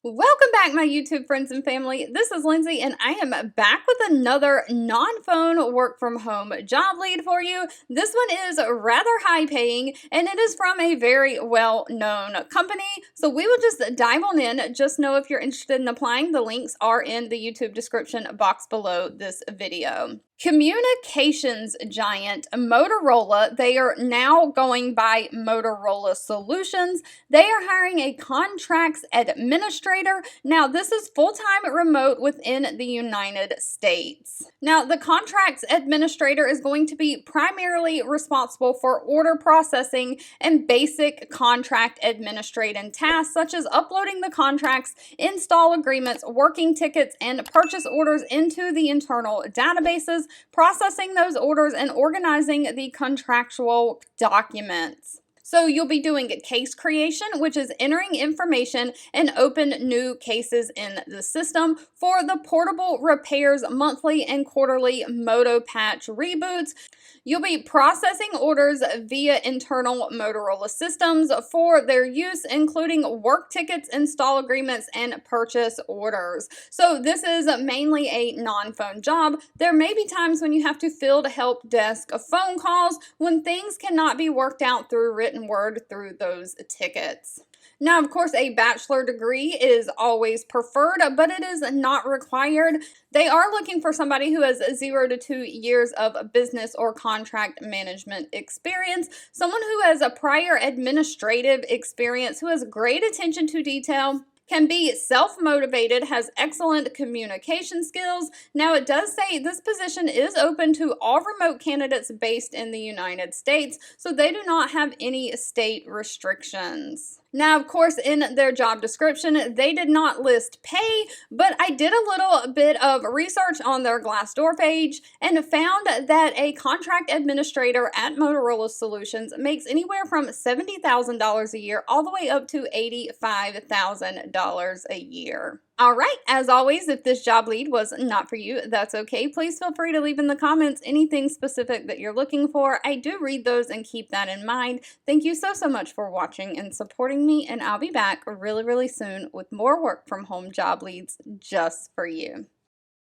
Welcome back, my YouTube friends and family. This is Lindsay, and I am back with another non-phone work from home job lead for you. This one is rather high paying, and it is from a very well-known company. So we will just dive on in. Just know if you're interested in applying, the links are in the YouTube description box below this video. Communications giant Motorola, they are now going by Motorola Solutions. They are hiring a contracts administrator. Now, this is full-time remote within the United States. Now, the contracts administrator is going to be primarily responsible for order processing and basic contract administrative tasks, such as uploading the contracts, install agreements, working tickets, and purchase orders into the internal databases, processing those orders, and organizing the contractual documents. So you'll be doing case creation, which is entering information and open new cases in the system for the portable repairs monthly and quarterly Moto Patch reboots. You'll be processing orders via internal Motorola systems for their use, including work tickets, install agreements, and purchase orders. So this is mainly a non-phone job. There may be times when you have to field help desk phone calls when things cannot be worked out through written word through those tickets. Now, of course, a bachelor degree is always preferred, but it is not required. They are looking for somebody who has 0 to 2 years of business or contract management experience, someone who has a prior administrative experience, who has great attention to detail, can be self-motivated, has excellent communication skills. Now, it does say this position is open to all remote candidates based in the United States, so they do not have any state restrictions. Now, of course, in their job description, they did not list pay, but I did a little bit of research on their Glassdoor page and found that a contract administrator at Motorola Solutions makes anywhere from $70,000 a year all the way up to $85,000 a year. All right, as always, if this job lead was not for you, that's okay. Please feel free to leave in the comments anything specific that you're looking for. I do read those and keep that in mind. Thank you so much for watching and supporting me, and I'll be back really soon with more work from home job leads just for you.